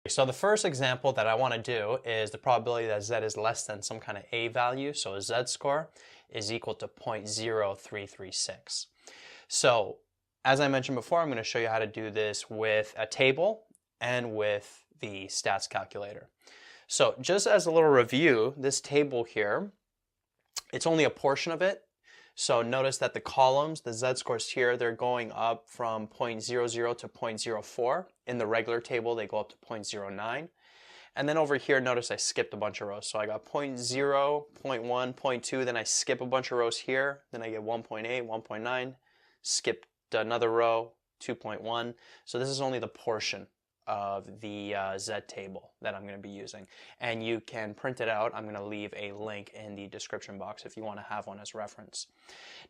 So the first example that I want to do is the probability that z is less than some kind of a value. So a z-score is equal to 0.0336. So as I mentioned before, I'm going to show you how to do this with a table and with the stats calculator. So just as a little review, this table here, it's only a portion of it. So notice that the columns, the z-scores here, they're going up from 0.00 to 0.04. In the regular table, they go up to 0.09. And then over here, notice I skipped a bunch of rows. So I got 0.0, 0.1, 0.2, then I skip a bunch of rows here. Then I get 1.8, 1.9, skipped another row, 2.1. So this is only the portion of the Z table that I'm going to be using. And you can print it out. I'm going to leave a link in the description box if you want to have one as reference.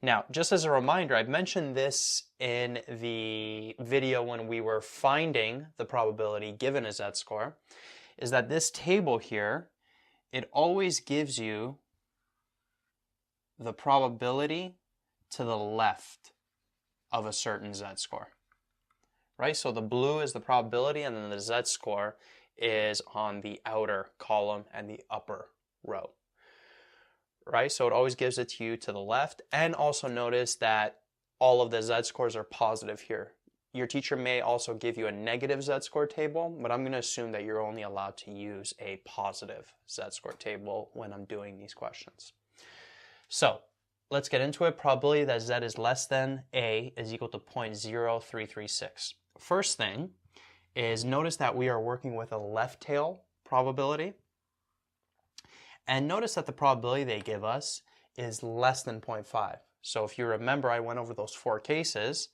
Now, just as a reminder, I've mentioned this in the video when we were finding the probability given a z-score, is that this table here, it always gives you the probability to the left of a certain z-score. Right, so the blue is the probability, and then the z-score is on the outer column and the upper row. Right, so it always gives it to you to the left, and also notice that all of the z-scores are positive here. Your teacher may also give you a negative z-score table, but I'm going to assume that you're only allowed to use a positive z-score table when I'm doing these questions. So let's get into it. Probability that z is less than a is equal to 0.0336. First thing is notice that we are working with a left tail probability. And notice that the probability they give us is less than 0.5. So if you remember, I went over those 4 cases.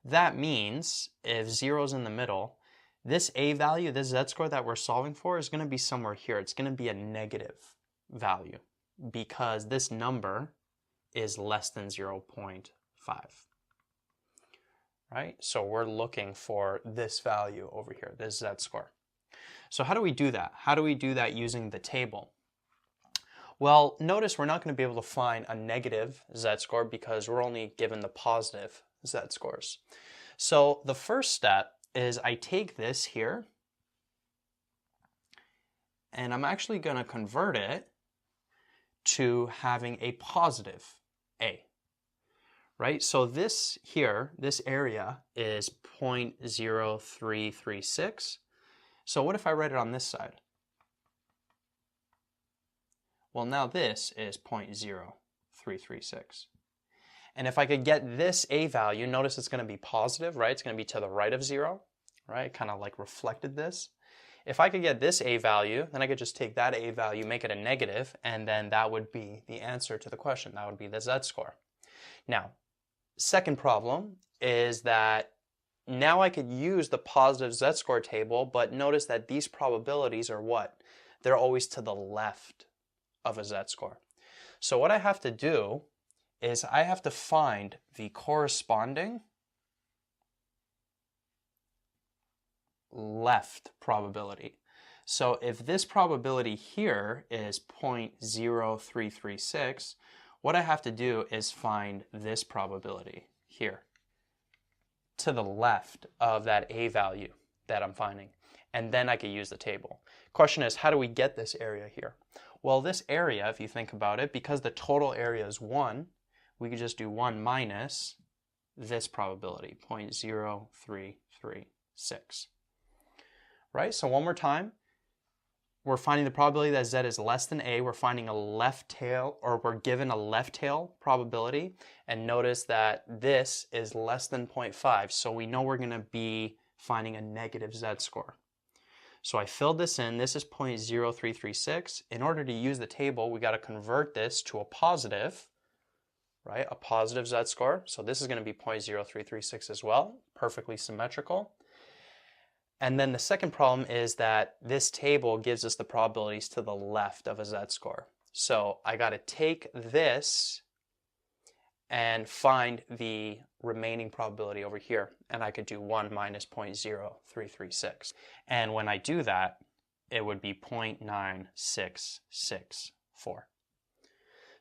That means if 0 is in the middle, this a value, this z-score that we're solving for is going to be somewhere here. It's going to be a negative value because this number is less than 0.5. Right? So we're looking for this value over here, this z-score. So how do we do that? How do we do that using the table? Well, notice we're not going to be able to find a negative z-score because we're only given the positive z-scores. So the first step is I take this here and I'm actually going to convert it to having a positive a. Right, so this here, this area is 0.0336. So what if I write it on this side? Well, now this is 0.0336. And if I could get this a value, notice it's going to be positive, right? It's going to be to the right of 0, right? Kind of like reflected this. If I could get this a value, then I could just take that a value, make it a negative, and then that would be the answer to the question. That would be the z-score. Now, second problem is that now I could use the positive z-score table, but notice that these probabilities are what? They're always to the left of a z-score. So what I have to do is I have to find the corresponding left probability. So if this probability here is 0.0336, what I have to do is find this probability here to the left of that a value that I'm finding. And then I could use the table. Question is, how do we get this area here? Well, this area, if you think about it, because the total area is 1, we could just do 1 minus this probability, 0.0336. Right? So one more time. We're finding the probability that z is less than a. We're finding a left tail, or we're given a left tail probability. And notice that this is less than 0.5. So we know we're going to be finding a negative z-score. So I filled this in. This is 0.0336. In order to use the table, we got to convert this to a positive, right? A positive z-score. So this is going to be 0.0336 as well. Perfectly symmetrical. And then the second problem is that this table gives us the probabilities to the left of a z-score. So I got to take this and find the remaining probability over here. And I could do 1 minus 0.0336. And when I do that, it would be 0.9664.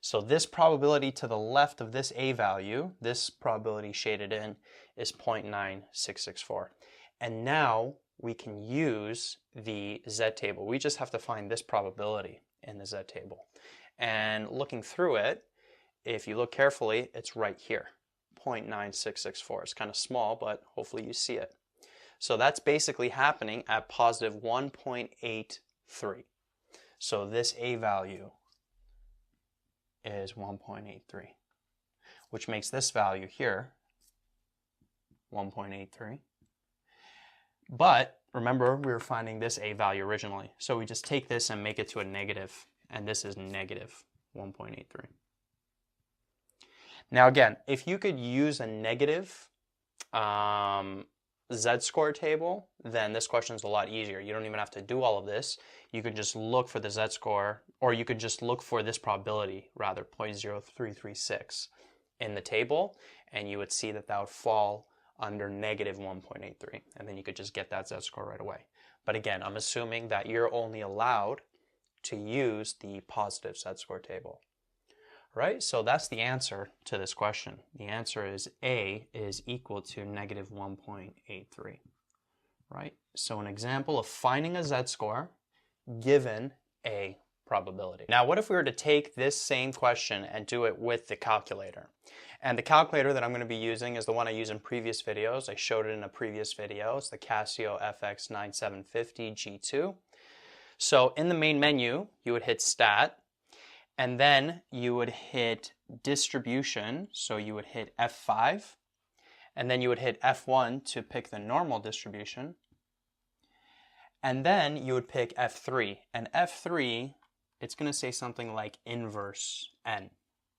So this probability to the left of this a value, this probability shaded in, is 0.9664. And now we can use the Z table. We just have to find this probability in the Z table. And looking through it, if you look carefully, it's right here, 0.9664. It's kind of small, but hopefully you see it. So that's basically happening at positive 1.83. So this A value is 1.83, which makes this value here 1.83. But remember, we were finding this A value originally. So we just take this and make it to a negative, and this is negative 1.83. Now again, if you could use a negative Z-score table, then this question is a lot easier. You don't even have to do all of this. You could just look for the Z-score, or you could just look for this probability, rather, 0.0336 in the table, and you would see that that would fall under negative 1.83, and then you could just get that Z-score right away. But again, I'm assuming that you're only allowed to use the positive Z-score table. Right, so that's the answer to this question. The answer is A is equal to negative 1.83, right? So an example of finding a Z-score given a probability. Now, what if we were to take this same question and do it with the calculator? And the calculator that I'm going to be using is the one I use in previous videos. I showed it in a previous video. It's the Casio FX9750 G2. So in the main menu, you would hit Stat, and then you would hit distribution, so you would hit F5, and then you would hit F1 to pick the normal distribution, and then you would pick F3, and F3, it's going to say something like inverse N,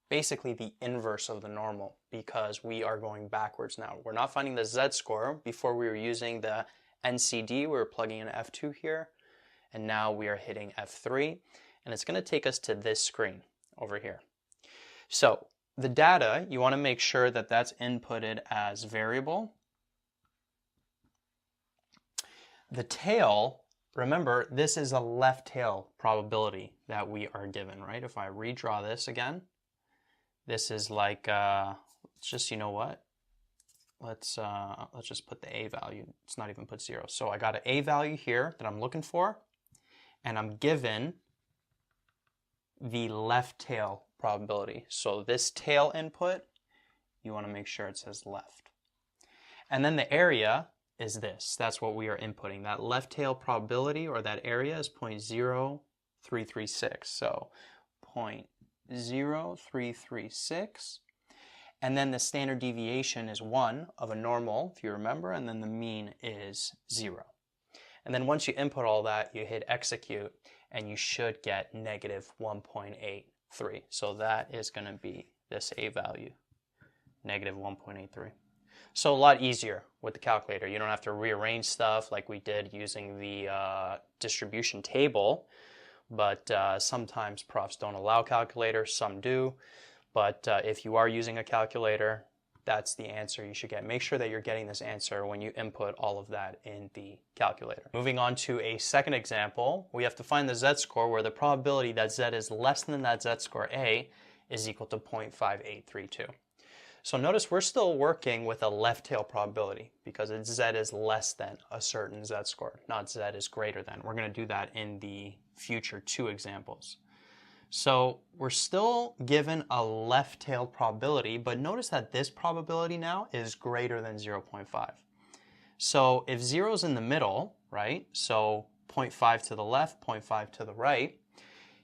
basically the inverse of the normal, because we are going backwards now. We're not finding the Z-score. Before we were using the NCD, we were plugging in F2 here, and now we are hitting F3. And it's going to take us to this screen over here. So the data, you want to make sure that that's inputted as variable. The tail, remember, this is a left tail probability that we are given, right? If I redraw this again, this is like, it's just, you know what? Let's just put the A value. Let's not even put 0. So I got an A value here that I'm looking for, and I'm given the left tail probability. So this tail input, you want to make sure it says left. And then the area is this. That's what we are inputting. That left tail probability, or that area, is 0.0336. So 0.0336. And then the standard deviation is 1 of a normal, if you remember, and then the mean is 0. And then once you input all that, you hit execute, and you should get negative 1.83. So that is going to be this A value, negative 1.83. So a lot easier with the calculator. You don't have to rearrange stuff like we did using the distribution table, but sometimes profs don't allow calculators, some do. But if you are using a calculator, that's the answer you should get. Make sure that you're getting this answer when you input all of that in the calculator. Moving on to a second example, we have to find the Z-score where the probability that Z is less than that Z-score A is equal to 0.5832. So notice we're still working with a left tail probability because it's Z is less than a certain Z-score, not Z is greater than. We're going to do that in the future 2 examples. So we're still given a left-tailed probability, but notice that this probability now is greater than 0.5. So if 0 is in the middle, right, so 0.5 to the left, 0.5 to the right,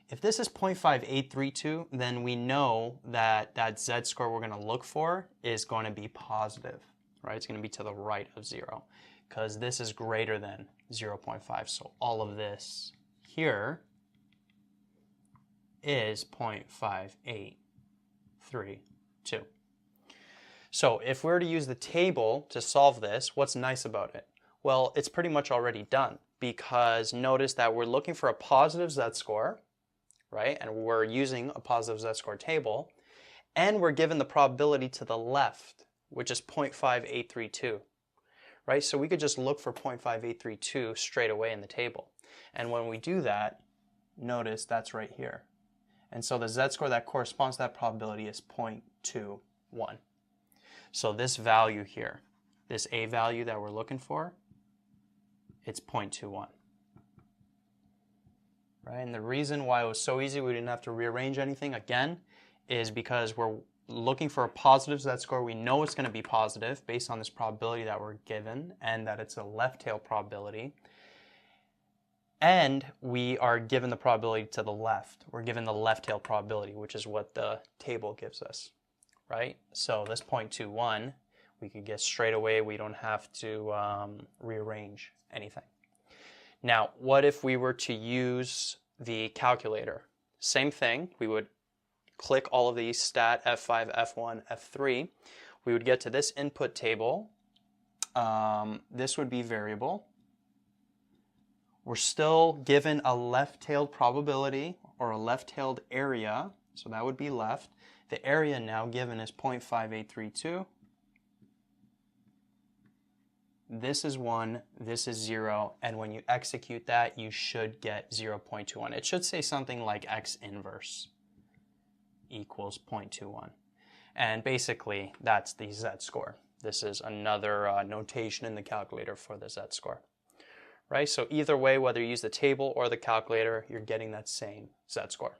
if this is 0.5832, then we know that that Z-score we're going to look for is going to be positive, right? It's going to be to the right of 0 because this is greater than 0.5. So all of this here is 0.5832. So if we were to use the table to solve this, what's nice about it? Well, it's pretty much already done because notice that we're looking for a positive Z-score, right? And we're using a positive Z-score table, and we're given the probability to the left, which is 0.5832, right? So we could just look for 0.5832 straight away in the table. And when we do that, notice that's right here. And so the Z-score that corresponds to that probability is 0.21. So this value here, this A value that we're looking for, it's 0.21. Right? And the reason why it was so easy, we didn't have to rearrange anything again, is because we're looking for a positive z-score. We know it's going to be positive based on this probability that we're given, and that it's a left tail probability. And we are given the probability to the left. We're given the left tail probability, which is what the table gives us, right? So this 0.21, we could get straight away. We don't have to rearrange anything. Now, what if we were to use the calculator? Same thing. We would click all of these, stat, F5, F1, F3. We would get to this input table. This would be variable. We're still given a left-tailed probability or a left-tailed area, so that would be left. The area now given is 0.5832. This is 1, this is 0, and when you execute that, you should get 0.21. It should say something like x inverse equals 0.21. And basically, that's the z-score. This is another notation in the calculator for the z-score. Right? So either way, whether you use the table or the calculator, you're getting that same z-score.